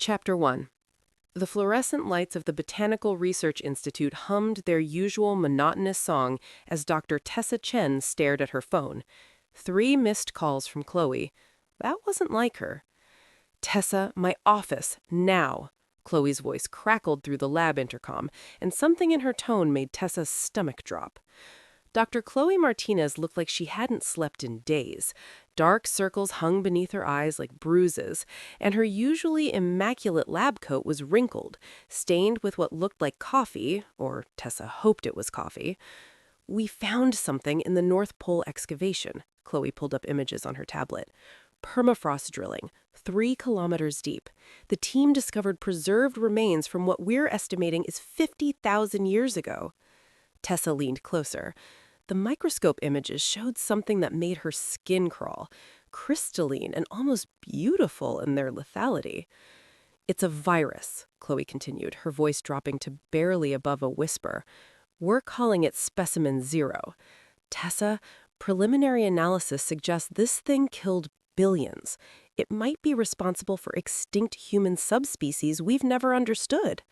Chapter 1. The fluorescent lights of the Botanical Research Institute hummed their usual monotonous song as Dr. Tessa Chen stared at her phone. 3 missed calls from Chloe. That wasn't like her. "Tessa, my office, now." Chloe's voice crackled through the lab intercom, and something in her tone made Tessa's stomach drop. Dr. Chloe Martinez looked like she hadn't slept in days. Dark circles hung beneath her eyes like bruises, and her usually immaculate lab coat was wrinkled, stained with what looked like coffee, or Tessa hoped it was coffee. "We found something in the North Pole excavation." Chloe pulled up images on her tablet. "Permafrost drilling, 3 kilometers deep. The team discovered preserved remains from what we're estimating is 50,000 years ago." Tessa leaned closer. The microscope images showed something that made her skin crawl, crystalline and almost beautiful in their lethality. "It's a virus," Chloe continued, her voice dropping to barely above a whisper. "We're calling it Specimen 0. Tessa, preliminary analysis suggests this thing killed billions. It might be responsible for extinct human subspecies we've never understood."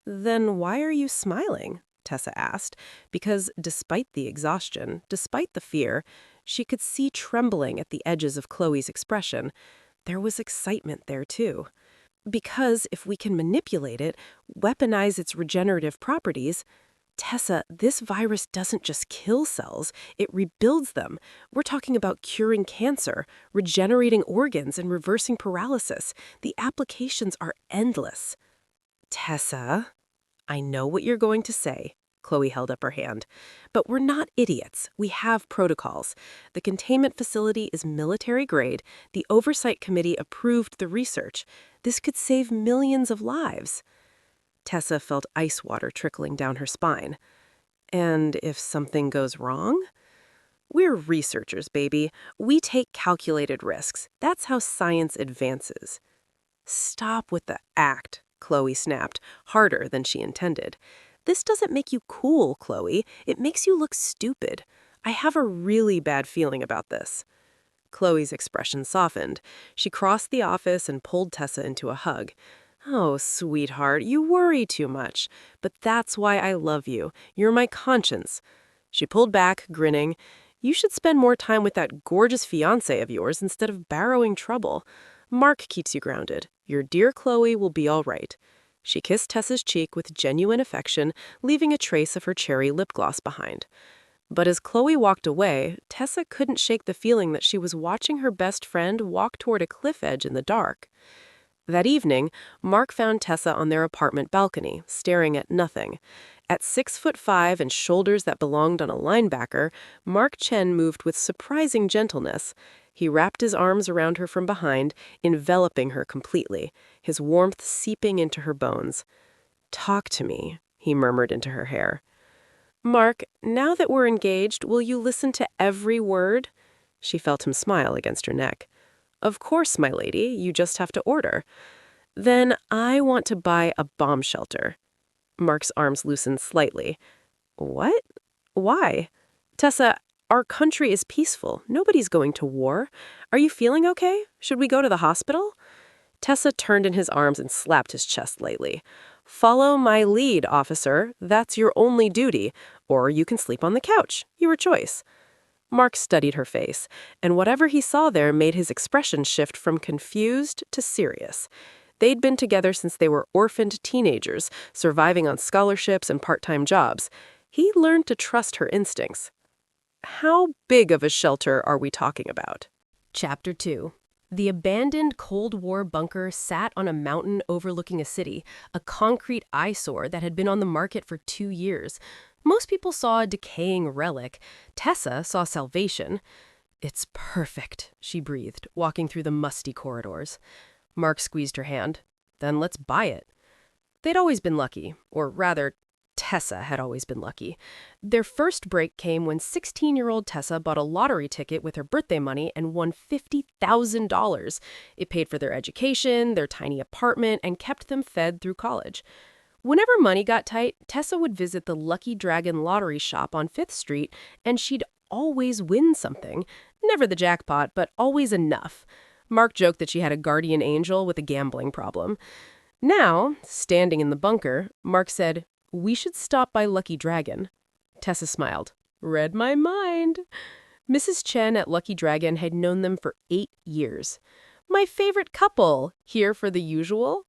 "Then why are you smiling?" Tessa asked, because despite the exhaustion, despite the fear, she could see trembling at the edges of Chloe's expression. There was excitement there, too. "Because if we can manipulate it, weaponize its regenerative properties, Tessa, this virus doesn't just kill cells, it rebuilds them. We're talking about curing cancer, regenerating organs, and reversing paralysis. The applications are endless." "Tessa, I know what you're going to say." Chloe held up her hand. "But we're not idiots. We have protocols. The containment facility is military grade. The oversight committee approved the research. This could save millions of lives." Tessa felt ice water trickling down her spine. "And if something goes wrong?" "We're researchers, baby. We take calculated risks. That's how science advances." "Stop with the act," Chloe snapped, harder than she intended. "This doesn't make you cool, Chloe. It makes you look stupid. I have a really bad feeling about this." Chloe's expression softened. She crossed the office and pulled Tessa into a hug. "Oh, sweetheart, you worry too much. But that's why I love you. You're my conscience." She pulled back, grinning. "You should spend more time with that gorgeous fiancé of yours instead of borrowing trouble. Mark keeps you grounded. Your dear Chloe will be all right." She kissed Tessa's cheek with genuine affection, leaving a trace of her cherry lip gloss behind. But as Chloe walked away, Tessa couldn't shake the feeling that she was watching her best friend walk toward a cliff edge in the dark. That evening, Mark found Tessa on their apartment balcony, staring at nothing. At 6'5" and shoulders that belonged on a linebacker, Mark Chen moved with surprising gentleness. He wrapped his arms around her from behind, enveloping her completely, his warmth seeping into her bones. "Talk to me," he murmured into her hair. "Mark, now that we're engaged, will you listen to every word?" She felt him smile against her neck. "Of course, my lady, you just have to order." "Then I want to buy a bomb shelter." Mark's arms loosened slightly. "What? Why?" "Tessa, our country is peaceful. Nobody's going to war. Are you feeling okay? Should we go to the hospital?" Tessa turned in his arms and slapped his chest lightly. "Follow my lead, officer. That's your only duty. Or you can sleep on the couch. Your choice." Mark studied her face, and whatever he saw there made his expression shift from confused to serious. They'd been together since they were orphaned teenagers, surviving on scholarships and part-time jobs. He learned to trust her instincts. "How big of a shelter are we talking about?" Chapter 2. The abandoned Cold War bunker sat on a mountain overlooking a city, a concrete eyesore that had been on the market for 2 years. Most people saw a decaying relic. Tessa saw salvation. "It's perfect," she breathed, walking through the musty corridors. Mark squeezed her hand. "Then let's buy it." They'd always been lucky, or rather, Tessa had always been lucky. Their first break came when 16-year-old Tessa bought a lottery ticket with her birthday money and won $50,000. It paid for their education, their tiny apartment, and kept them fed through college. Whenever money got tight, Tessa would visit the Lucky Dragon lottery shop on 5th Street, and she'd always win something. Never the jackpot, but always enough. Mark joked that she had a guardian angel with a gambling problem. Now, standing in the bunker, Mark said, "We should stop by Lucky Dragon." Tessa smiled. Read my mind. Mrs. Chen at Lucky Dragon had known them for 8 years. "My favorite couple, here for the usual?"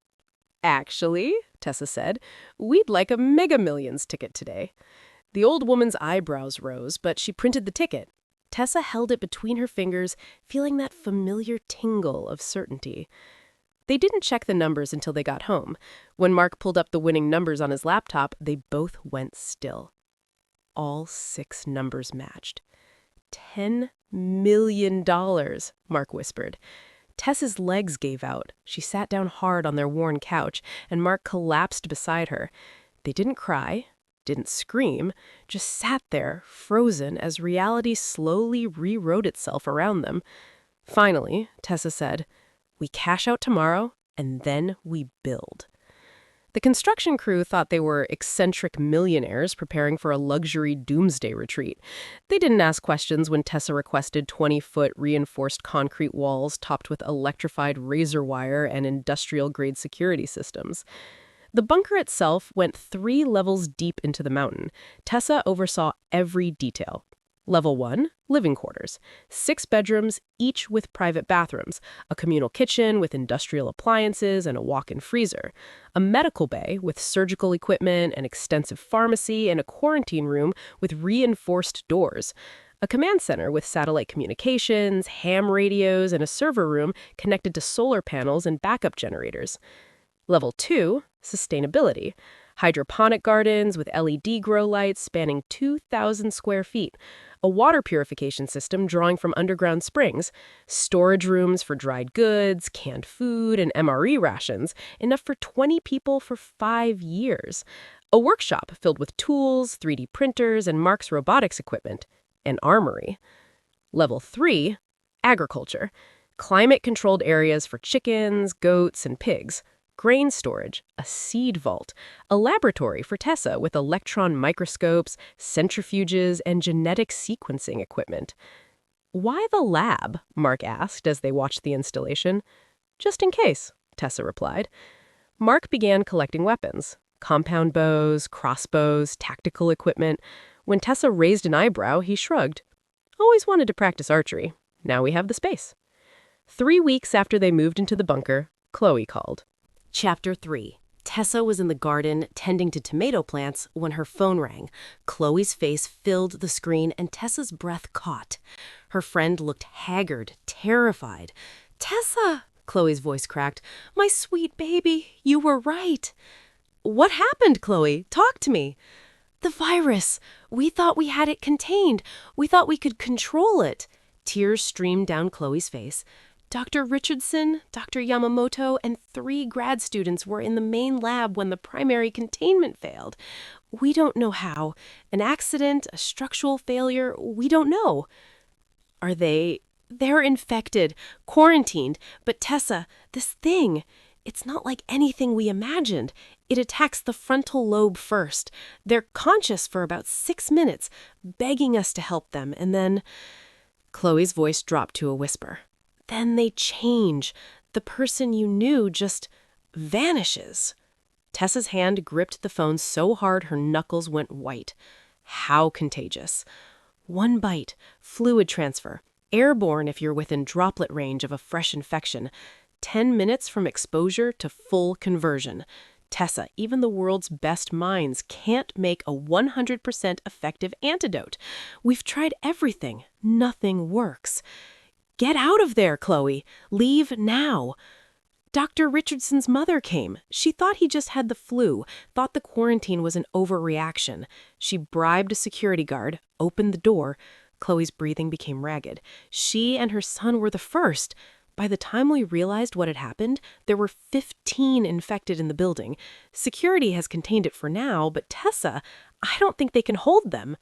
"Actually," Tessa said, "we'd like a Mega Millions ticket today." The old woman's eyebrows rose, but she printed the ticket. Tessa held it between her fingers, feeling that familiar tingle of certainty. They didn't check the numbers until they got home. When Mark pulled up the winning numbers on his laptop, they both went still. All 6 numbers matched. $10 million, Mark whispered. Tessa's legs gave out. She sat down hard on their worn couch, and Mark collapsed beside her. They didn't cry, didn't scream, just sat there, frozen, as reality slowly rewrote itself around them. Finally, Tessa said, "We cash out tomorrow, and then we build." The construction crew thought they were eccentric millionaires preparing for a luxury doomsday retreat. They didn't ask questions when Tessa requested 20-foot reinforced concrete walls topped with electrified razor wire and industrial-grade security systems. The bunker itself went 3 levels deep into the mountain. Tessa oversaw every detail. Level 1, living quarters. 6 bedrooms, each with private bathrooms, a communal kitchen with industrial appliances and a walk-in freezer, a medical bay with surgical equipment, an extensive pharmacy, and a quarantine room with reinforced doors, a command center with satellite communications, ham radios, and a server room connected to solar panels and backup generators. Level 2, sustainability. Hydroponic gardens with LED grow lights spanning 2,000 square feet, a water purification system drawing from underground springs, storage rooms for dried goods, canned food, and MRE rations, enough for 20 people for 5 years, a workshop filled with tools, 3D printers, and Mark's robotics equipment, an armory. Level 3, agriculture. Climate-controlled areas for chickens, goats, and pigs. Grain storage, a seed vault, a laboratory for Tessa with electron microscopes, centrifuges, and genetic sequencing equipment. "Why the lab?" Mark asked as they watched the installation. "Just in case," Tessa replied. Mark began collecting weapons, compound bows, crossbows, tactical equipment. When Tessa raised an eyebrow, he shrugged. "Always wanted to practice archery. Now we have the space." 3 weeks after they moved into the bunker, Chloe called. Chapter 3. Tessa was in the garden tending to tomato plants when her phone rang. Chloe's face filled the screen and Tessa's breath caught. Her friend looked haggard, terrified. "Tessa," Chloe's voice cracked, "my sweet baby, you were right." "What happened, Chloe? Talk to me." "The virus. We thought we had it contained. We thought we could control it." Tears streamed down Chloe's face. "Dr. Richardson, Dr. Yamamoto, and 3 grad students were in the main lab when the primary containment failed. We don't know how. An accident, a structural failure, we don't know." "Are they—" "They're infected, quarantined. But Tessa, this thing, it's not like anything we imagined. It attacks the frontal lobe first. They're conscious for about 6 minutes, begging us to help them, and then—" Chloe's voice dropped to a whisper. "Then they change. The person you knew just vanishes." Tessa's hand gripped the phone so hard her knuckles went white. How contagious. 1 bite, fluid transfer, airborne if you're within droplet range of a fresh infection. 10 minutes from exposure to full conversion. Tessa, even the world's best minds can't make a 100% effective antidote. We've tried everything. Nothing works. "Get out of there, Chloe. Leave now." Dr. Richardson's mother came. She thought he just had the flu, thought the quarantine was an overreaction. She bribed a security guard, opened the door. Chloe's breathing became ragged. She and her son were the first. By the time we realized what had happened, there were 15 infected in the building. Security has contained it for now, but Tessa, I don't think they can hold them.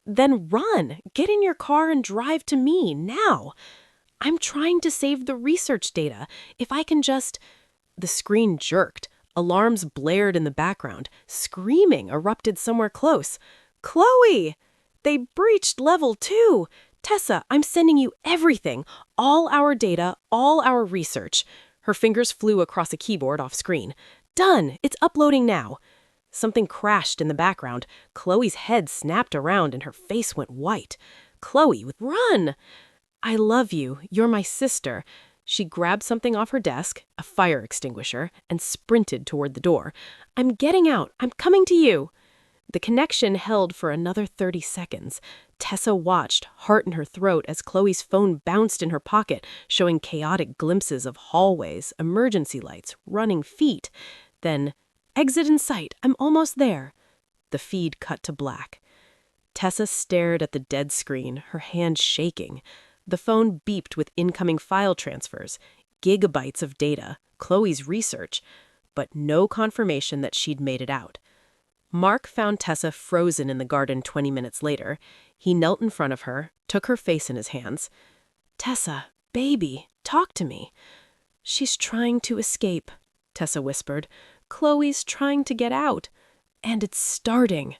"Then run. Get in your car and drive to me, now." "I'm trying to save the research data. If I can just—" The screen jerked. Alarms blared in the background. Screaming erupted somewhere close. "Chloe! They breached level 2. Tessa, I'm sending you everything. All our data, all our research. Her fingers flew across a keyboard off screen. Done! It's uploading now. Something crashed in the background. Chloe's head snapped around and her face went white. Chloe, run! I love you. You're my sister. She grabbed something off her desk, a fire extinguisher, and sprinted toward the door. I'm getting out. I'm coming to you. The connection held for another 30 seconds. Tessa watched, heart in her throat, as Chloe's phone bounced in her pocket, showing chaotic glimpses of hallways, emergency lights, running feet. Then, exit in sight. I'm almost there. The feed cut to black. Tessa stared at the dead screen, her hand shaking. The phone beeped with incoming file transfers, gigabytes of data, Chloe's research, but no confirmation that she'd made it out. Mark found Tessa frozen in the garden 20 minutes later. He knelt in front of her, took her face in his hands. Tessa, baby, talk to me. She's trying to escape, Tessa whispered. Chloe's trying to get out. And it's starting.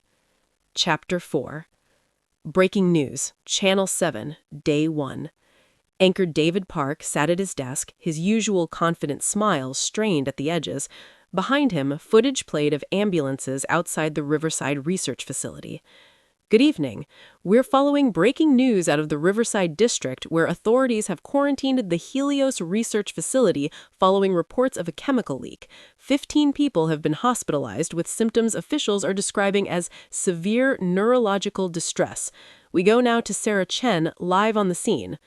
Chapter 4. Breaking news, Channel 7, Day 1. Anchor David Park sat at his desk, his usual confident smile strained at the edges. Behind him, footage played of ambulances outside the Riverside Research Facility. Good evening. We're following breaking news out of the Riverside District, where authorities have quarantined the Helios Research Facility following reports of a chemical leak. 15 people have been hospitalized with symptoms officials are describing as severe neurological distress. We go now to Tessa Chen, live on the scene.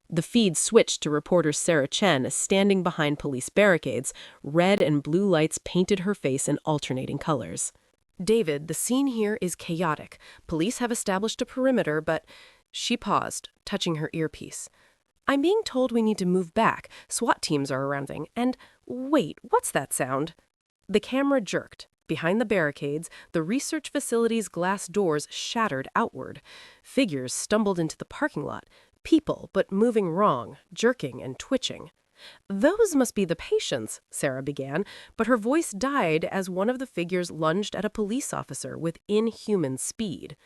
The feed switched to reporter Tessa Chen standing behind police barricades. Red and blue lights painted her face in alternating colors. David, the scene here is chaotic. Police have established a perimeter, but... She paused, touching her earpiece. I'm being told we need to move back. SWAT teams are arriving. And wait, what's that sound? The camera jerked. Behind the barricades, the research facility's glass doors shattered outward. Figures stumbled into the parking lot. People, but moving wrong, jerking and twitching. Those must be the patients, Sarah began, but her voice died as one of the figures lunged at a police officer with inhuman speed.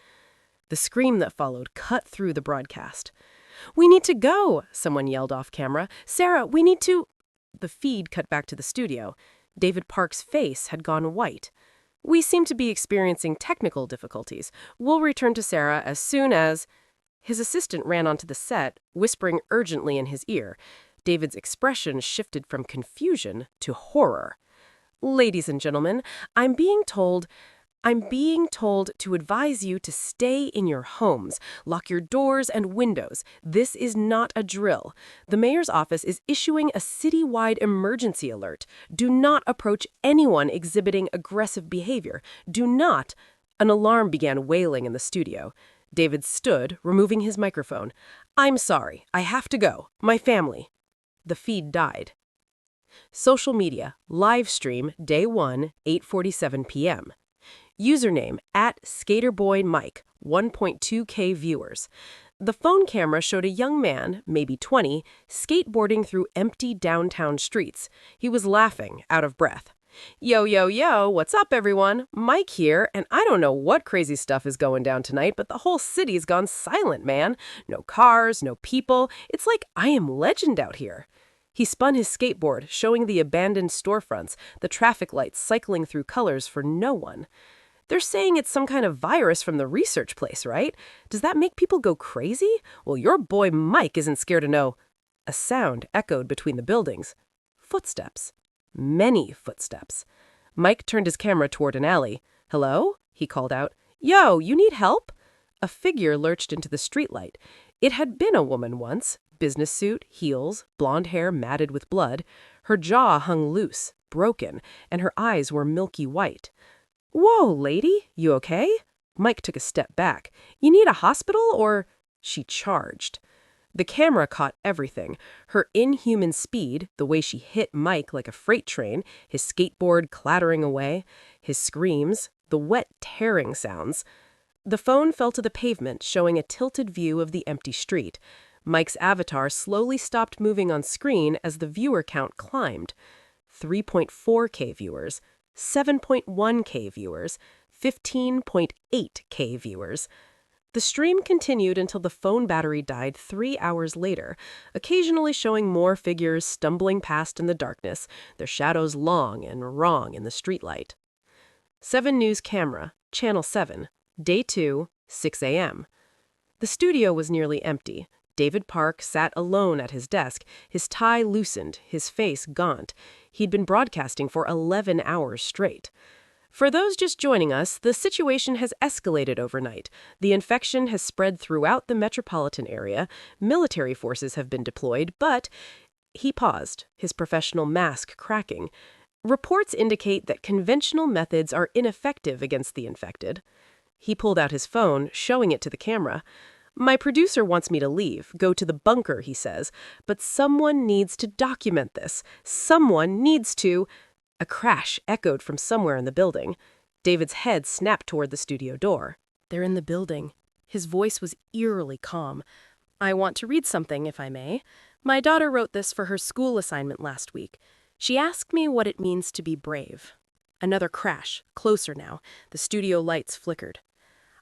The scream that followed cut through the broadcast. We need to go, someone yelled off camera. Sarah, we need to... The feed cut back to the studio. David Park's face had gone white. We seem to be experiencing technical difficulties. We'll return to Sarah as soon as... His assistant ran onto the set, whispering urgently in his ear. David's expression shifted from confusion to horror. Ladies and gentlemen, I'm being told to advise you to stay in your homes. Lock your doors and windows. This is not a drill. The mayor's office is issuing a citywide emergency alert. Do not approach anyone exhibiting aggressive behavior. Do not... An alarm began wailing in the studio. David stood, removing his microphone. I'm sorry. I have to go. My family. The feed died. Social media, live stream, Day 1, 8:47 p.m. Username, @SkaterBoyMike, 1.2K viewers. The phone camera showed a young man, maybe 20, skateboarding through empty downtown streets. He was laughing, out of breath. Yo, yo, yo, what's up, everyone? Mike here, and I don't know what crazy stuff is going down tonight, but the whole city's gone silent, man. No cars, no people. It's like I am legend out here. He spun his skateboard, showing the abandoned storefronts, the traffic lights cycling through colors for no one. They're saying it's some kind of virus from the research place, right? Does that make people go crazy? Well, your boy Mike isn't scared to know. A sound echoed between the buildings. Footsteps. Many footsteps. Mike turned his camera toward an alley. Hello? He called out. Yo, you need help? A figure lurched into the streetlight. It had been a woman once. Business suit, heels, blonde hair matted with blood. Her jaw hung loose, broken, and her eyes were milky white. Whoa, lady, you okay? Mike took a step back. You need a hospital or... She charged. The camera caught everything. Her inhuman speed, the way she hit Mike like a freight train, his skateboard clattering away, his screams, the wet tearing sounds. The phone fell to the pavement, showing a tilted view of the empty street. Mike's avatar slowly stopped moving on screen as the viewer count climbed. 3.4K viewers, 7.1K viewers, 15.8K viewers. The stream continued until the phone battery died 3 hours later, occasionally showing more figures stumbling past in the darkness, their shadows long and wrong in the streetlight. 7 News camera, Channel 7, Day 2, 6 a.m. The studio was nearly empty. David Park sat alone at his desk, his tie loosened, his face gaunt. He'd been broadcasting for 11 hours straight. For those just joining us, the situation has escalated overnight. The infection has spread throughout the metropolitan area. Military forces have been deployed, but he paused, his professional mask cracking. Reports indicate that conventional methods are ineffective against the infected. He pulled out his phone, showing it to the camera. My producer wants me to leave, go to the bunker, he says, but someone needs to document this. Someone needs to... A crash echoed from somewhere in the building. David's head snapped toward the studio door. They're in the building. His voice was eerily calm. I want to read something, if I may. My daughter wrote this for her school assignment last week. She asked me what it means to be brave. Another crash, closer now. The studio lights flickered.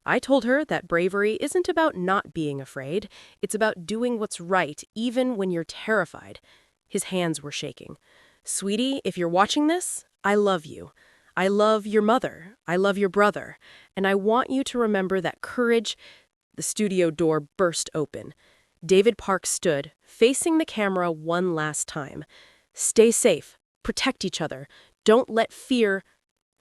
I told her that bravery isn't about not being afraid. It's about doing what's right, even when you're terrified. His hands were shaking. Sweetie, if you're watching this, I love you. I love your mother. I love your brother. And I want you to remember that courage... The studio door burst open. David Park stood, facing the camera one last time. Stay safe. Protect each other. Don't let fear...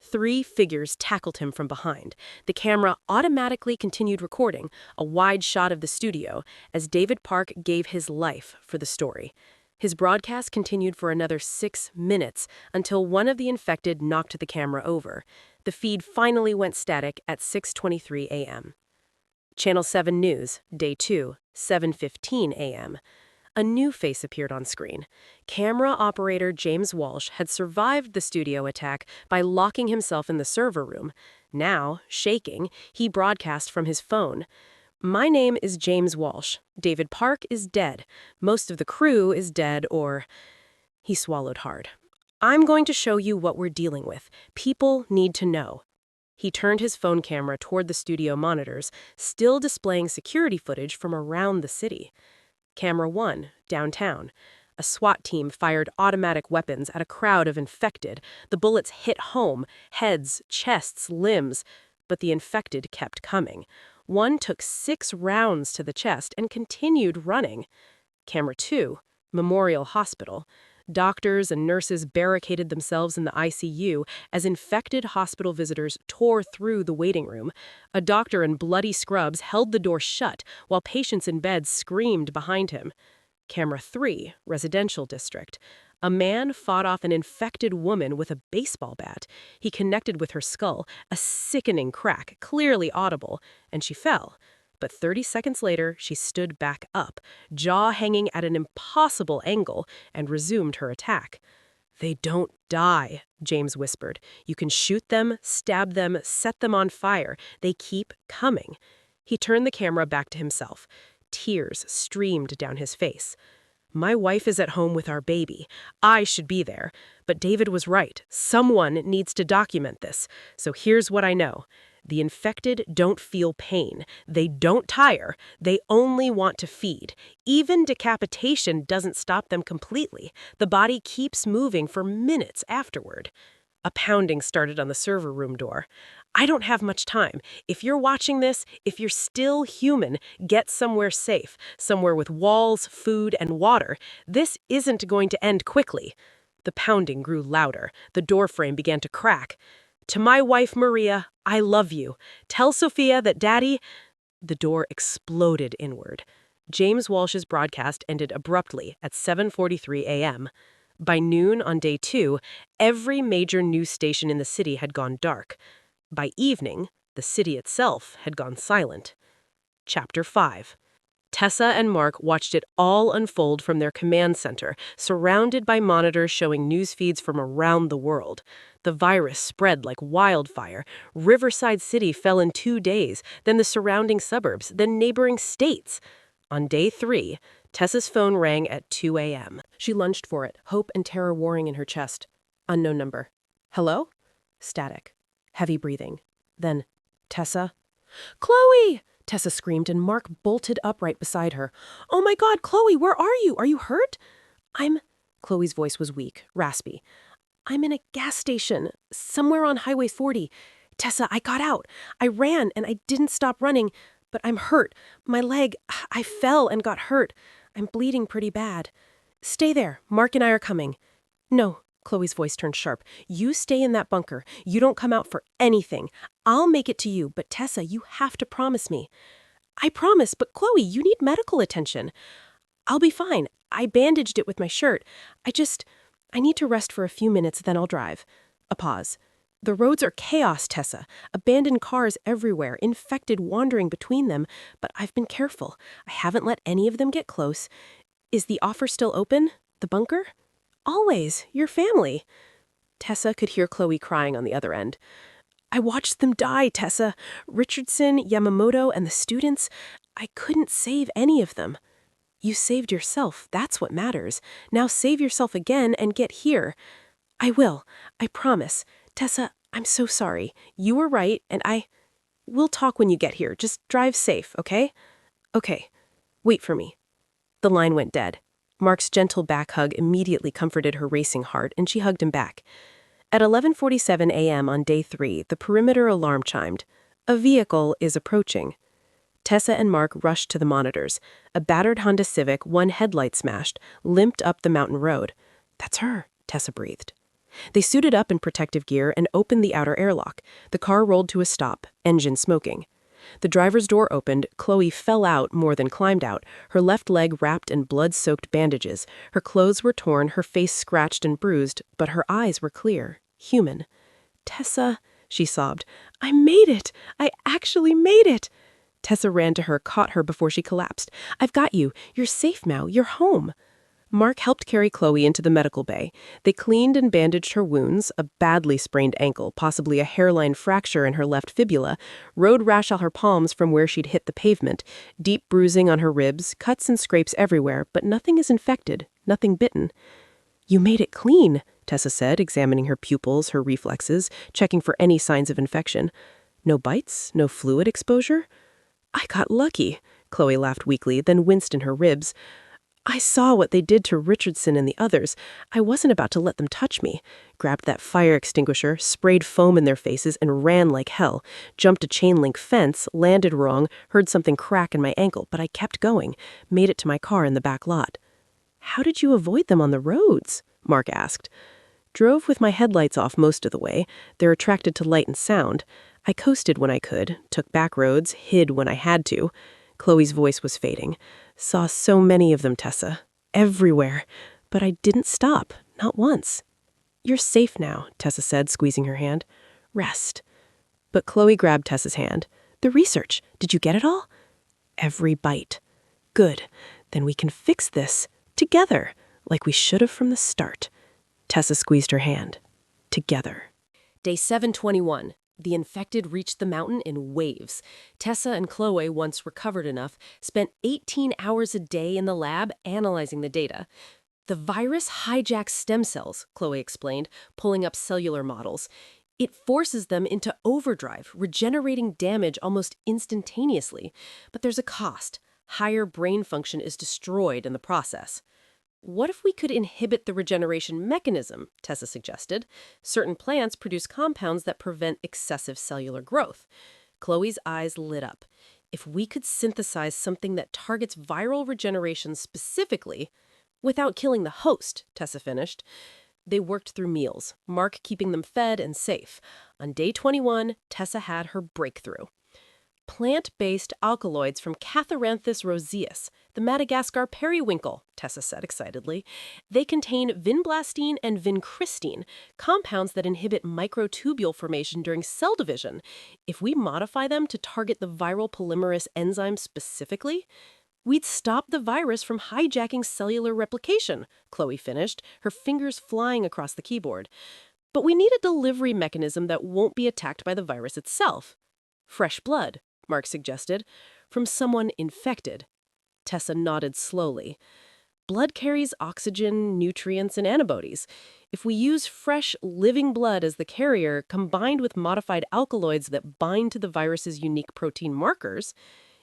3 figures tackled him from behind. The camera automatically continued recording, a wide shot of the studio, as David Park gave his life for the story. His broadcast continued for another 6 minutes until one of the infected knocked the camera over. The feed finally went static at 6:23 a.m. Channel 7 News, Day 2, 7:15 a.m. A new face appeared on screen. Camera operator James Walsh had survived the studio attack by locking himself in the server room. Now, shaking, he broadcast from his phone. My name is James Walsh. David Park is dead. Most of the crew is dead or... He swallowed hard. I'm going to show you what we're dealing with. People need to know. He turned his phone camera toward the studio monitors, still displaying security footage from around the city. Camera 1, downtown. A SWAT team fired automatic weapons at a crowd of infected. The bullets hit home, heads, chests, limbs. But the infected kept coming. One took 6 rounds to the chest and continued running. Camera 2, Memorial Hospital. Doctors and nurses barricaded themselves in the ICU as infected hospital visitors tore through the waiting room. A doctor in bloody scrubs held the door shut while patients in beds screamed behind him. Camera 3, Residential District. A man fought off an infected woman with a baseball bat. He connected with her skull, a sickening crack, clearly audible, and she fell. But 30 seconds later, she stood back up, jaw hanging at an impossible angle, and resumed her attack. They don't die, James whispered. You can shoot them, stab them, set them on fire. They keep coming. He turned the camera back to himself. Tears streamed down his face. My wife is at home with our baby. I should be there. But David was right. Someone needs to document this. So here's what I know. The infected don't feel pain. They don't tire. They only want to feed. Even decapitation doesn't stop them completely. The body keeps moving for minutes afterward. A pounding started on the server room door. I don't have much time. If you're watching this, if you're still human, get somewhere safe, somewhere with walls, food, and water. This isn't going to end quickly. The pounding grew louder. The doorframe began to crack. To my wife, Maria, I love you. Tell Sophia that Daddy... The door exploded inward. James Walsh's broadcast ended abruptly at 7:43 a.m. By noon on day 2, every major news station in the city had gone dark. By evening, the city itself had gone silent. Chapter 5. Tessa and Mark watched it all unfold from their command center, surrounded by monitors showing news feeds from around the world. The virus spread like wildfire. Riverside City fell in 2 days, then the surrounding suburbs, then neighboring states. On day 3, Tessa's phone rang at 2 a.m. She lunged for it, hope and terror warring in her chest. Unknown number. Hello? Static. Heavy breathing. Then, Tessa? Chloe! Tessa screamed, and Mark bolted upright beside her. "Oh my God, Chloe, where are you? Are you hurt?" "I'm..." Chloe's voice was weak, raspy. "I'm in a gas station, somewhere on Highway 40. Tessa, I got out. I ran, and I didn't stop running, but I'm hurt. My leg, I fell and got hurt. I'm bleeding pretty bad. Stay there. Mark and I are coming." "No." Chloe's voice turned sharp. "You stay in that bunker. You don't come out for anything. I'll make it to you, but Tessa, you have to promise me." "I promise, but Chloe, you need medical attention." "I'll be fine. I bandaged it with my shirt. I need to rest for a few minutes, then I'll drive." A pause. "The roads are chaos, Tessa. Abandoned cars everywhere, infected wandering between them, but I've been careful. I haven't let any of them get close. Is the offer still open? The bunker?" "Always. Your family." Tessa could hear Chloe crying on the other end. "I watched them die, Tessa. Richardson, Yamamoto, and the students. I couldn't save any of them." "You saved yourself. That's what matters. Now save yourself again and get here." "I will. I promise. Tessa, I'm so sorry. You were right, and We'll talk when you get here. Just drive safe, okay?" "Okay. Wait for me." The line went dead. Mark's gentle back hug immediately comforted her racing heart, and she hugged him back. At 11:47 a.m. on day 3, the perimeter alarm chimed. A vehicle is approaching. Tessa and Mark rushed to the monitors. A battered Honda Civic, one headlight smashed, limped up the mountain road. "That's her," Tessa breathed. They suited up in protective gear and opened the outer airlock. The car rolled to a stop, engine smoking. The driver's door opened. Chloe fell out more than climbed out, her left leg wrapped in blood-soaked bandages. Her clothes were torn, her face scratched and bruised, but her eyes were clear, human. "Tessa," she sobbed, "I made it! I actually made it!" Tessa ran to her, caught her before she collapsed. "I've got you. You're safe now. You're home." Mark helped carry Chloe into the medical bay. They cleaned and bandaged her wounds, a badly sprained ankle, possibly a hairline fracture in her left fibula, road rash on her palms from where she'd hit the pavement, deep bruising on her ribs, cuts and scrapes everywhere, but nothing is infected, nothing bitten. "You made it clean," Tessa said, examining her pupils, her reflexes, checking for any signs of infection. "No bites? No fluid exposure?" "I got lucky," Chloe laughed weakly, then winced in her ribs. "I saw what they did to Richardson and the others. I wasn't about to let them touch me. Grabbed that fire extinguisher, sprayed foam in their faces, and ran like hell. Jumped a chain-link fence, landed wrong, heard something crack in my ankle, but I kept going. Made it to my car in the back lot." "How did you avoid them on the roads?" Mark asked. "Drove with my headlights off most of the way. They're attracted to light and sound. I coasted when I could, took back roads, hid when I had to." Chloe's voice was fading. "Saw so many of them, Tessa. Everywhere. But I didn't stop. Not once." "You're safe now," Tessa said, squeezing her hand. "Rest." But Chloe grabbed Tessa's hand. "The research. Did you get it all?" "Every bite." "Good. Then we can fix this. Together. Like we should have from the start." Tessa squeezed her hand. Together. Day 721. The infected reached the mountain in waves. Tessa and Chloe, once recovered enough, spent 18 hours a day in the lab analyzing the data. "The virus hijacks stem cells," Chloe explained, pulling up cellular models. "It forces them into overdrive, regenerating damage almost instantaneously. But there's a cost. Higher brain function is destroyed in the process." "What if we could inhibit the regeneration mechanism?" Tessa suggested. "Certain plants produce compounds that prevent excessive cellular growth." Chloe's eyes lit up. "If we could synthesize something that targets viral regeneration specifically, without killing the host," Tessa finished. They worked through meals, Mark keeping them fed and safe. On day 21, Tessa had her breakthrough. "Plant-based alkaloids from Catharanthus roseus, the Madagascar periwinkle," Tessa said excitedly. "They contain vinblastine and vincristine, compounds that inhibit microtubule formation during cell division. If we modify them to target the viral polymerase enzyme specifically, we'd stop the virus from hijacking cellular replication," Chloe finished, her fingers flying across the keyboard. "But we need a delivery mechanism that won't be attacked by the virus itself." "Fresh blood," Mark suggested, "from someone infected." Tessa nodded slowly. "Blood carries oxygen, nutrients, and antibodies. If we use fresh, living blood as the carrier, combined with modified alkaloids that bind to the virus's unique protein markers,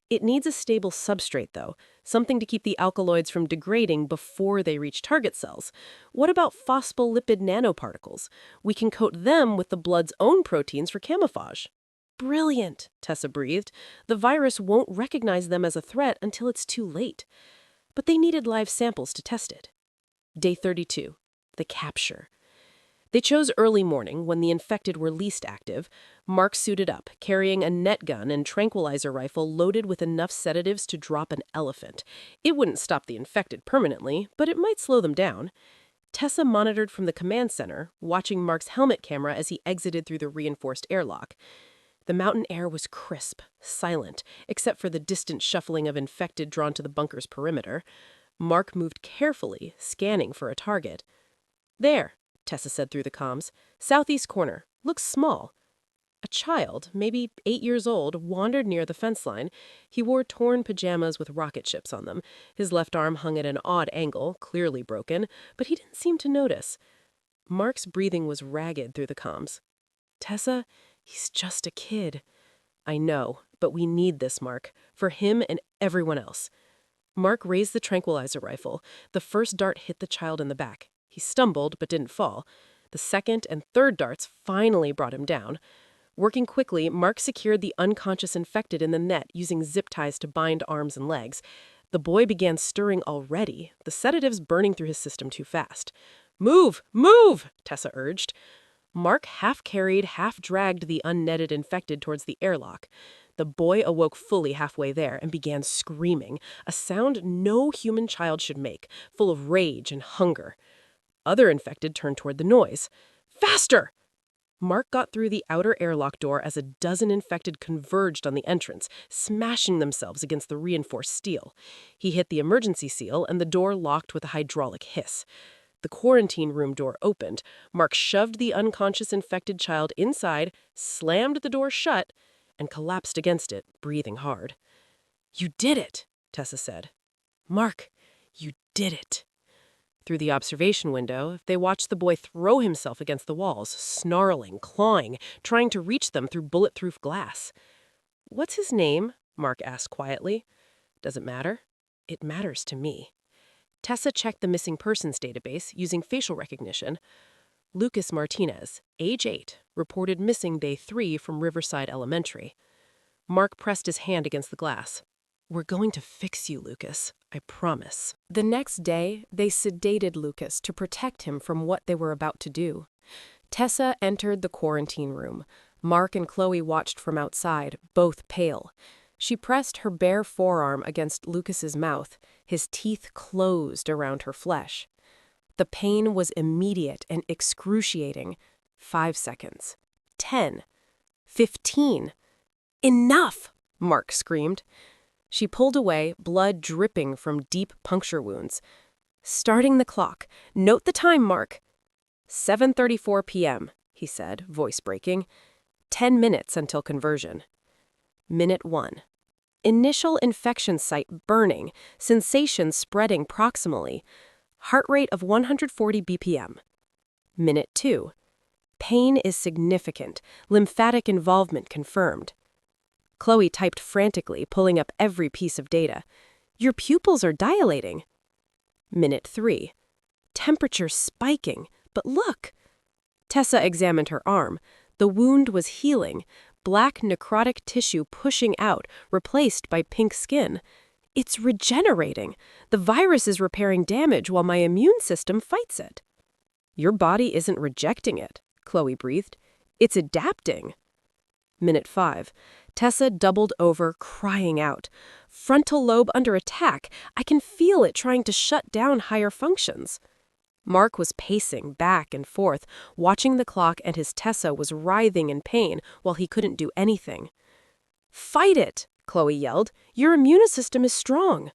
It needs a stable substrate, though, something to keep the alkaloids from degrading before they reach target cells. What about phospholipid nanoparticles? We can coat them with the blood's own proteins for camouflage. Brilliant, Tessa breathed. The virus won't recognize them as a threat until it's too late. But they needed live samples to test it. Day 32. The capture. They chose early morning, when the infected were least active. Mark suited up, carrying a net gun and tranquilizer rifle loaded with enough sedatives to drop an elephant. It wouldn't stop the infected permanently, but it might slow them down. Tessa monitored from the command center, watching Mark's helmet camera as he exited through the reinforced airlock. The mountain air was crisp, silent, except for the distant shuffling of infected drawn to the bunker's perimeter. Mark moved carefully, scanning for a target. "There," Tessa said through the comms. "Southeast corner. Looks small." A child, maybe 8 years old, wandered near the fence line. He wore torn pajamas with rocket ships on them. His left arm hung at an odd angle, clearly broken, but he didn't seem to notice. Mark's breathing was ragged through the comms. "Tessa, he's just a kid." "I know, but we need this, Mark, for him and everyone else." Mark raised the tranquilizer rifle. The first dart hit the child in the back. He stumbled, but didn't fall. The second and third darts finally brought him down. Working quickly, Mark secured the unconscious infected in the net using zip ties to bind arms and legs. The boy began stirring already, the sedatives burning through his system too fast. "Move! Move!" Tessa urged. Mark half-carried, half-dragged the unnetted infected towards the airlock. The boy awoke fully halfway there and began screaming, a sound no human child should make, full of rage and hunger. Other infected turned toward the noise. "Faster!" Mark got through the outer airlock door as a dozen infected converged on the entrance, smashing themselves against the reinforced steel. He hit the emergency seal, and the door locked with a hydraulic hiss. The quarantine room door opened. Mark shoved the unconscious infected child inside, slammed the door shut, and collapsed against it, breathing hard. "You did it," Tessa said. "Mark, you did it." Through the observation window, they watched the boy throw himself against the walls, snarling, clawing, trying to reach them through bulletproof glass. "What's his name?" Mark asked quietly. "Does it matter?" "It matters to me." Tessa checked the missing persons database using facial recognition. Lucas Martinez, age 8, reported missing day 3 from Riverside Elementary. Mark pressed his hand against the glass. "We're going to fix you, Lucas. I promise." The next day, they sedated Lucas to protect him from what they were about to do. Tessa entered the quarantine room. Mark and Chloe watched from outside, both pale. She pressed her bare forearm against Lucas's mouth. His teeth closed around her flesh. The pain was immediate and excruciating. 5 seconds. 10. 15. "Enough!" Mark screamed. She pulled away, blood dripping from deep puncture wounds. "Starting the clock. Note the time, Mark." 7:34 p.m., he said, voice breaking. 10 minutes until conversion. Minute 1. Initial infection site burning, sensation spreading proximally. Heart rate of 140 BPM. Minute 2. Pain is significant. Lymphatic involvement confirmed. Chloe typed frantically, pulling up every piece of data. "Your pupils are dilating." Minute 3. Temperature spiking. But look! Tessa examined her arm. The wound was healing. Black necrotic tissue pushing out, replaced by pink skin. It's regenerating. The virus is repairing damage while my immune system fights it. "Your body isn't rejecting it," Chloe breathed. "It's adapting." Minute 5. Tessa doubled over, crying out. "Frontal lobe under attack. I can feel it trying to shut down higher functions." Mark was pacing back and forth, watching the clock, and his Tessa was writhing in pain while he couldn't do anything. "Fight it!" Chloe yelled. "Your immune system is strong."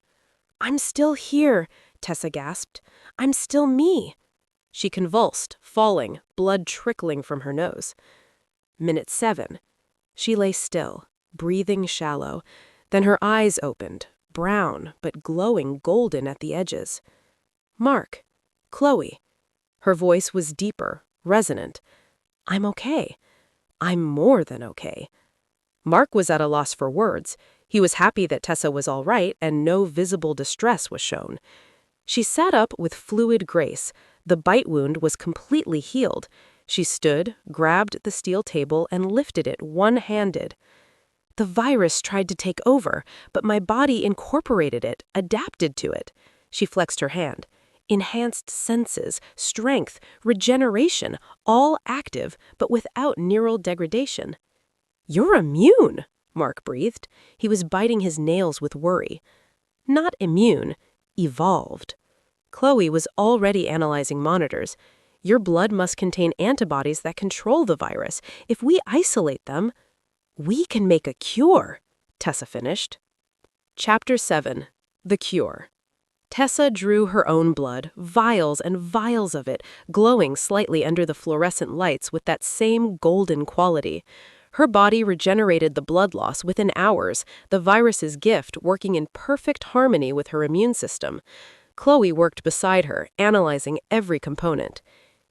"I'm still here," Tessa gasped. "I'm still me." She convulsed, falling, blood trickling from her nose. Minute 7. She lay still, breathing shallow. Then her eyes opened, brown but glowing golden at the edges. "Mark. Chloe." Her voice was deeper, resonant. "I'm okay. I'm more than okay." Mark was at a loss for words. He was happy that Tessa was all right and no visible distress was shown. She sat up with fluid grace. The bite wound was completely healed. She stood, grabbed the steel table, and lifted it one-handed. The virus tried to take over, but my body incorporated it, adapted to it. She flexed her hand. Enhanced senses, strength, regeneration, all active, but without neural degradation. "You're immune," Mark breathed. He was biting his nails with worry. Not immune, evolved. Chloe was already analyzing monitors. "Your blood must contain antibodies that control the virus. If we isolate them, we can make a cure," Tessa finished. Chapter 7. The Cure. Tessa drew her own blood, vials and vials of it, glowing slightly under the fluorescent lights with that same golden quality. Her body regenerated the blood loss within hours, the virus's gift working in perfect harmony with her immune system. Chloe worked beside her, analyzing every component.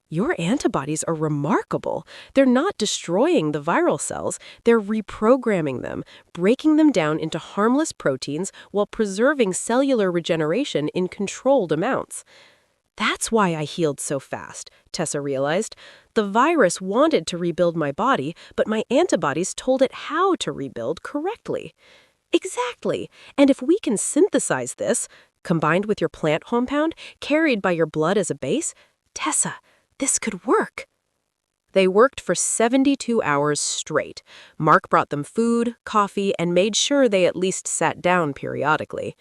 "Your antibodies are remarkable. They're not destroying the viral cells, they're reprogramming them, breaking them down into harmless proteins while preserving cellular regeneration in controlled amounts." "That's why I healed so fast," Tessa realized. "The virus wanted to rebuild my body, but my antibodies told it how to rebuild correctly." "Exactly. And if we can synthesize this, combined with your plant compound, carried by your blood as a base, Tessa, this could work." They worked for 72 hours straight. Mark brought them food, coffee, and made sure they at least sat down periodically.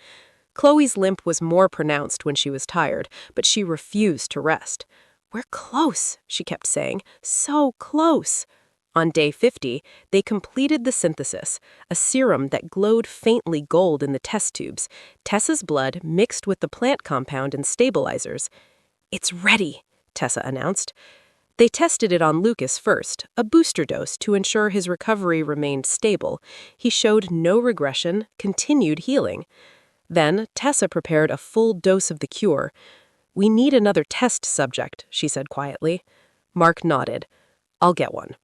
Chloe's limp was more pronounced when she was tired, but she refused to rest. "We're close," she kept saying. "So close." On day 50, they completed the synthesis, a serum that glowed faintly gold in the test tubes, Tessa's blood mixed with the plant compound and stabilizers. "It's ready," Tessa announced. They tested it on Lucas first, a booster dose to ensure his recovery remained stable. He showed no regression, continued healing. Then Tessa prepared a full dose of the cure. "We need another test subject," she said quietly. Mark nodded. "I'll get one."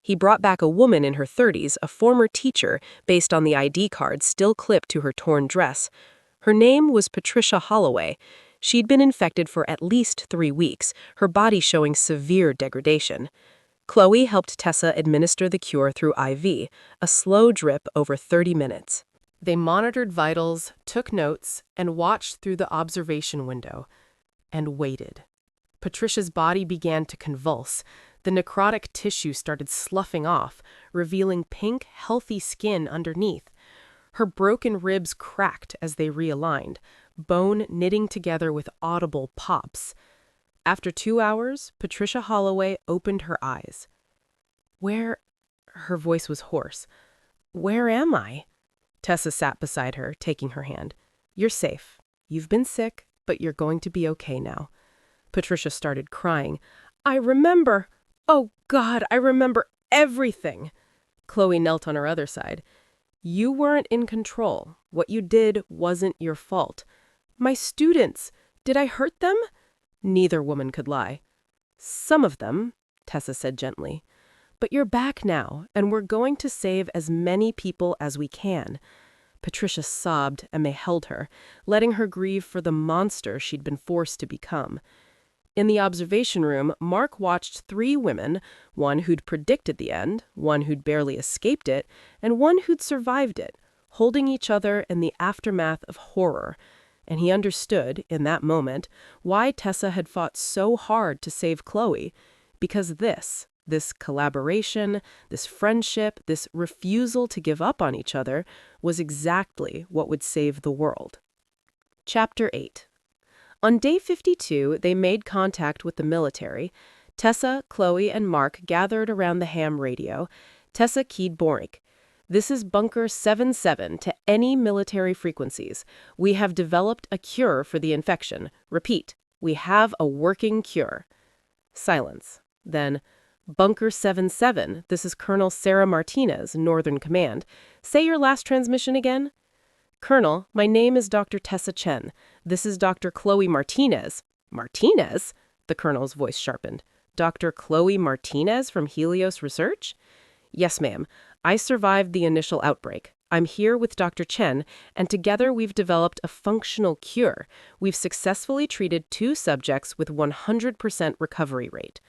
He brought back a woman in her 30s, a former teacher, based on the ID card still clipped to her torn dress. Her name was Patricia Holloway. She'd been infected for at least 3 weeks, her body showing severe degradation. Chloe helped Tessa administer the cure through IV, a slow drip over 30 minutes. They monitored vitals, took notes, and watched through the observation window. And waited. Patricia's body began to convulse. The necrotic tissue started sloughing off, revealing pink, healthy skin underneath. Her broken ribs cracked as they realigned, bone knitting together with audible pops. After 2 hours, Patricia Holloway opened her eyes. "Where?" Her voice was hoarse. "Where am I?" Tessa sat beside her, taking her hand. "You're safe. You've been sick, but you're going to be okay now." Patricia started crying. "I remember. Oh, God, I remember everything." Chloe knelt on her other side. "You weren't in control. What you did wasn't your fault." "My students, did I hurt them?" Neither woman could lie. "Some of them," Tessa said gently. "But you're back now, and we're going to save as many people as we can." Patricia sobbed, and they held her, letting her grieve for the monster she'd been forced to become. In the observation room, Mark watched 3 women, one who'd predicted the end, one who'd barely escaped it, and one who'd survived it, holding each other in the aftermath of horror. And he understood, in that moment, why Tessa had fought so hard to save Chloe. Because this collaboration, this friendship, this refusal to give up on each other, was exactly what would save the world. Chapter 8. On day 52, they made contact with the military. Tessa, Chloe, and Mark gathered around the ham radio. Tessa keyed Boric. "This is Bunker 77 to any military frequencies. We have developed a cure for the infection. Repeat, we have a working cure." Silence. Then, "Bunker 77, this is Colonel Sarah Martinez, Northern Command. Say your last transmission again." "Colonel, my name is Dr. Tessa Chen. This is Dr. Chloe Martinez." "Martinez?" The colonel's voice sharpened. "Dr. Chloe Martinez from Helios Research?" "Yes, ma'am. I survived the initial outbreak. I'm here with Dr. Chen, and together we've developed a functional cure. We've successfully treated 2 subjects with 100% recovery rate.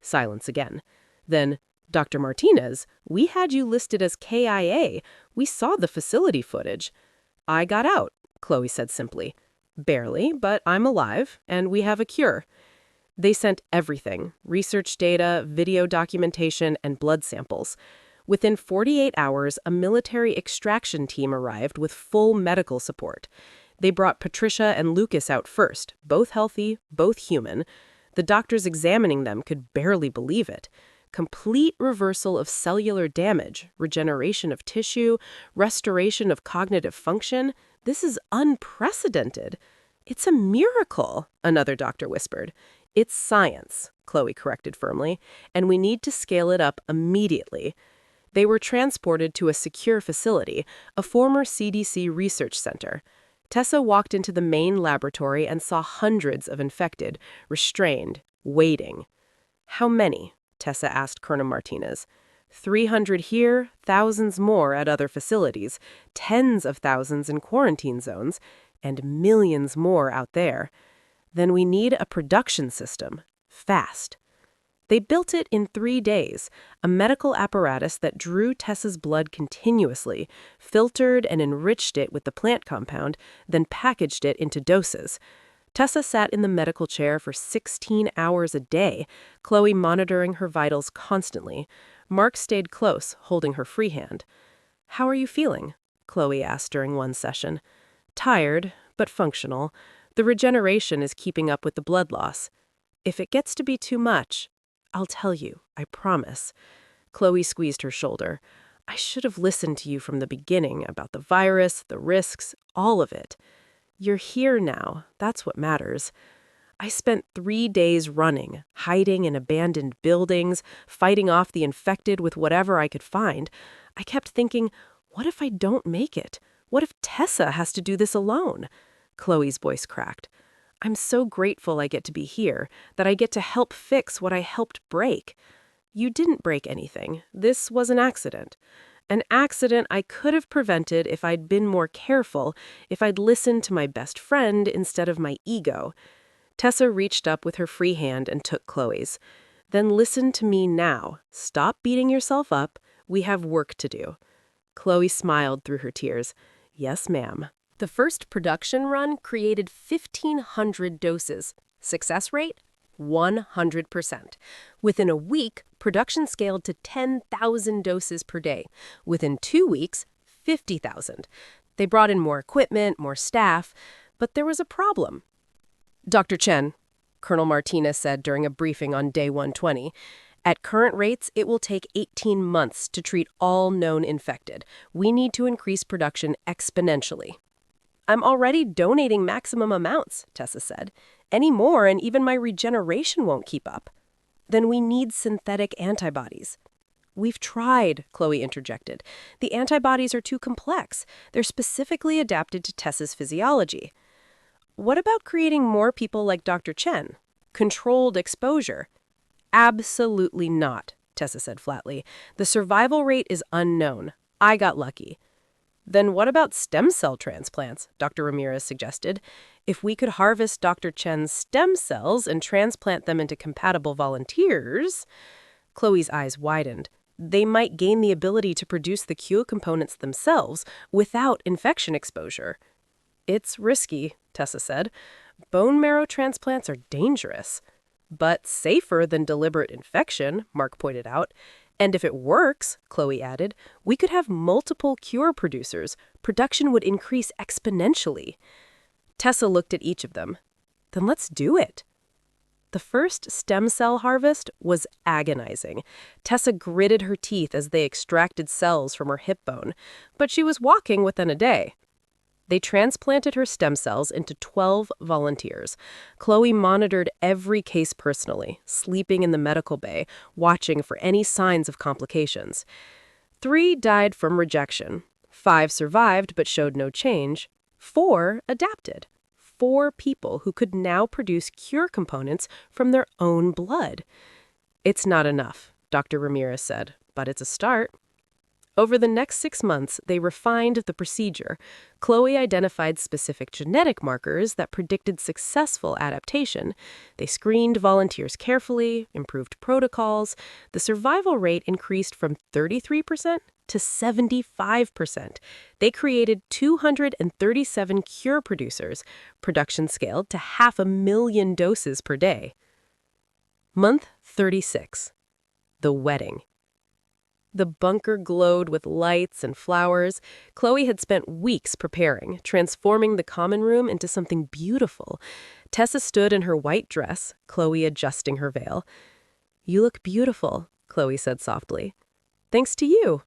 Silence again. Then, Dr. Martinez, we had you listed as KIA. We saw the facility footage. I got out, Chloe said simply. Barely, but I'm alive, and we have a cure. They sent everything: research data, video documentation, and blood samples. Within 48 hours, a military extraction team arrived with full medical support. They brought Patricia and Lucas out first, both healthy, both human. The doctors examining them could barely believe it. Complete reversal of cellular damage, regeneration of tissue, restoration of cognitive function. This is unprecedented. It's a miracle, another doctor whispered. It's science, Chloe corrected firmly, and we need to scale it up immediately. They were transported to a secure facility, a former CDC research center. Tessa walked into the main laboratory and saw hundreds of infected, restrained, waiting. How many? Tessa asked Colonel Martinez. 300 here, thousands more at other facilities, tens of thousands in quarantine zones, and millions more out there. Then we need a production system, fast. They built it in 3 days, a medical apparatus that drew Tessa's blood continuously, filtered and enriched it with the plant compound, then packaged it into doses. Tessa sat in the medical chair for 16 hours a day, Chloe monitoring her vitals constantly. Mark stayed close, holding her free hand. "How are you feeling?" Chloe asked during one session. "Tired, but functional. The regeneration is keeping up with the blood loss. If it gets to be too much, I'll tell you, I promise." Chloe squeezed her shoulder. "I should have listened to you from the beginning about the virus, the risks, all of it. You're here now. That's what matters. I spent 3 days running, hiding in abandoned buildings, fighting off the infected with whatever I could find. I kept thinking, what if I don't make it? What if Tessa has to do this alone?" Chloe's voice cracked. "I'm so grateful I get to be here, that I get to help fix what I helped break." "You didn't break anything. This was an accident. An accident I could have prevented if I'd been more careful, if I'd listened to my best friend instead of my ego." Tessa reached up with her free hand and took Chloe's. "Then listen to me now. Stop beating yourself up. We have work to do." Chloe smiled through her tears. "Yes, ma'am." The first production run created 1,500 doses. Success rate? 100%. Within a week, production scaled to 10,000 doses per day. Within 2 weeks, 50,000. They brought in more equipment, more staff, but there was a problem. "Dr. Chen," Colonel Martinez said during a briefing on day 120, "at current rates, it will take 18 months to treat all known infected. We need to increase production exponentially." "I'm already donating maximum amounts," Tessa said. "Any more and even my regeneration won't keep up." "Then we need synthetic antibodies." "We've tried," Chloe interjected. "The antibodies are too complex. They're specifically adapted to Tessa's physiology." "What about creating more people like Dr. Chen? Controlled exposure?" "Absolutely not," Tessa said flatly. "The survival rate is unknown. I got lucky." "Then what about stem cell transplants?" Dr. Ramirez suggested. "If we could harvest Dr. Chen's stem cells and transplant them into compatible volunteers..." Chloe's eyes widened. "They might gain the ability to produce the cure components themselves without infection exposure." "It's risky," Tessa said. "Bone marrow transplants are dangerous." "But safer than deliberate infection," Mark pointed out. "And if it works," Chloe added, "we could have multiple cure producers. Production would increase exponentially." Tessa looked at each of them. "Then let's do it." The first stem cell harvest was agonizing. Tessa gritted her teeth as they extracted cells from her hip bone, but she was walking within a day. They transplanted her stem cells into 12 volunteers. Chloe monitored every case personally, sleeping in the medical bay, watching for any signs of complications. 3 died from rejection. 5 survived but showed no change. 4 adapted. 4 people who could now produce cure components from their own blood. "It's not enough," Dr. Ramirez said, "but it's a start." Over the next 6 months, they refined the procedure. Chloe identified specific genetic markers that predicted successful adaptation. They screened volunteers carefully, improved protocols. The survival rate increased from 33% to 75%. They created 237 cure producers, production scaled to 500,000 doses per day. Month 36. The wedding. The bunker glowed with lights and flowers. Chloe had spent weeks preparing, transforming the common room into something beautiful. Tessa stood in her white dress, Chloe adjusting her veil. "You look beautiful," Chloe said softly. "Thanks to you.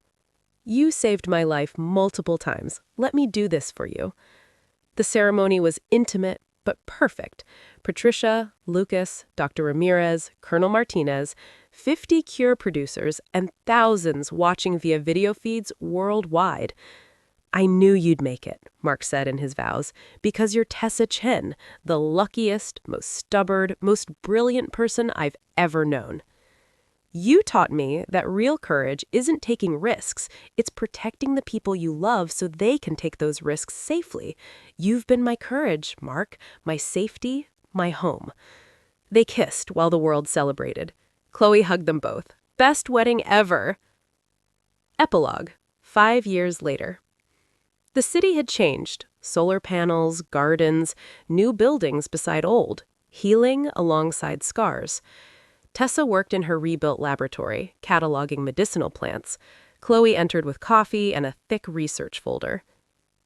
You saved my life multiple times. Let me do this for you." The ceremony was intimate but perfect. Patricia, Lucas, Dr. Ramirez, Colonel Martinez, 50 cure producers, and thousands watching via video feeds worldwide. "I knew you'd make it," Mark said in his vows, "because you're Tessa Chen, the luckiest, most stubborn, most brilliant person I've ever known. You taught me that real courage isn't taking risks, it's protecting the people you love so they can take those risks safely. You've been my courage, Mark, my safety, my home." They kissed while the world celebrated. Chloe hugged them both. Best wedding ever! Epilogue. 5 years later. The city had changed. Solar panels, gardens, new buildings beside old, healing alongside scars. Tessa worked in her rebuilt laboratory, cataloging medicinal plants. Chloe entered with coffee and a thick research folder.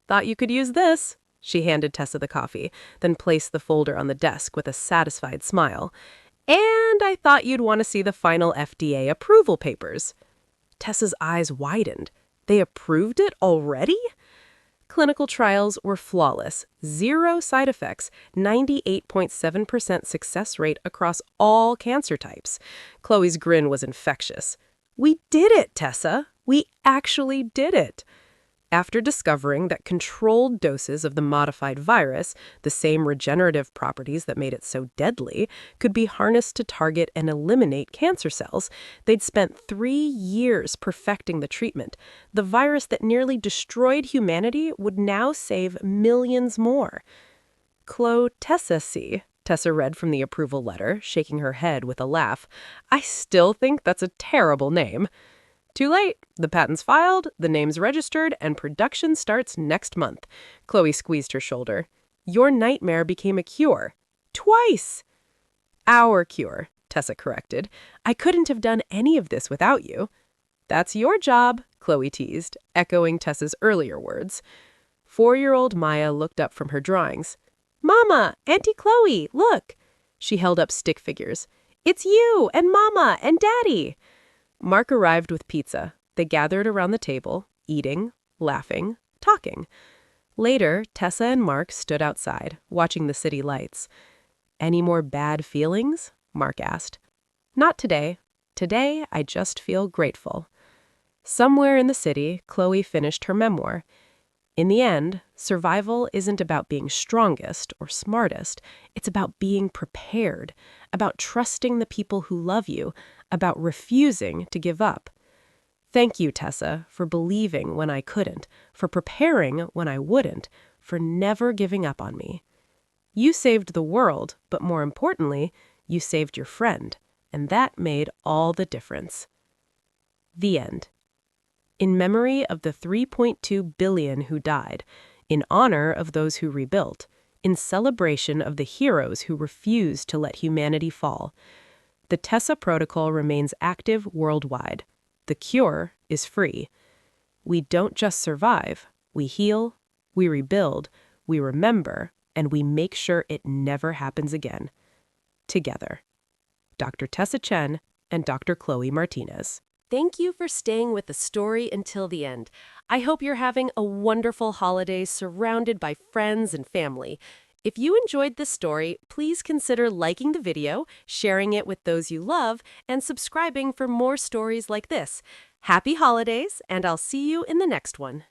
"Thought you could use this." She handed Tessa the coffee, then placed the folder on the desk with a satisfied smile. "And I thought you'd want to see the final FDA approval papers." Tessa's eyes widened. They approved it already? Clinical trials were flawless. 0 side effects, 98.7% success rate across all cancer types. Chloe's grin was infectious. "We did it, Tessa! We actually did it!" After discovering that controlled doses of the modified virus, the same regenerative properties that made it so deadly, could be harnessed to target and eliminate cancer cells, they'd spent 3 years perfecting the treatment. The virus that nearly destroyed humanity would now save millions more. Tessa read from the approval letter, shaking her head with a laugh. "I still think that's a terrible name." "Too late. The patent's filed, the name's registered, and production starts next month." Chloe squeezed her shoulder. "Your nightmare became a cure. Twice!" "Our cure," Tessa corrected. "I couldn't have done any of this without you." "That's your job," Chloe teased, echoing Tessa's earlier words. 4-year-old Maya looked up from her drawings. "Mama, Auntie Chloe, look!" She held up stick figures. "It's you and Mama and Daddy!" Mark arrived with pizza. They gathered around the table, eating, laughing, talking. Later, Tessa and Mark stood outside, watching the city lights. "Any more bad feelings?" Mark asked. "Not today. Today, I just feel grateful." Somewhere in the city, Chloe finished her memoir. In the end, survival isn't about being strongest or smartest. It's about being prepared, about trusting the people who love you, about refusing to give up. Thank you, Tessa, for believing when I couldn't, for preparing when I wouldn't, for never giving up on me. You saved the world, but more importantly, you saved your friend, and that made all the difference. The end. In memory of the 3.2 billion who died, in honor of those who rebuilt, in celebration of the heroes who refused to let humanity fall. The Tessa Protocol remains active worldwide. The cure is free. We don't just survive, we heal, we rebuild, we remember, and we make sure it never happens again. Together. Dr. Tessa Chen and Dr. Chloe Martinez. Thank you for staying with the story until the end. I hope you're having a wonderful holiday surrounded by friends and family. If you enjoyed this story, please consider liking the video, sharing it with those you love, and subscribing for more stories like this. Happy holidays, and I'll see you in the next one.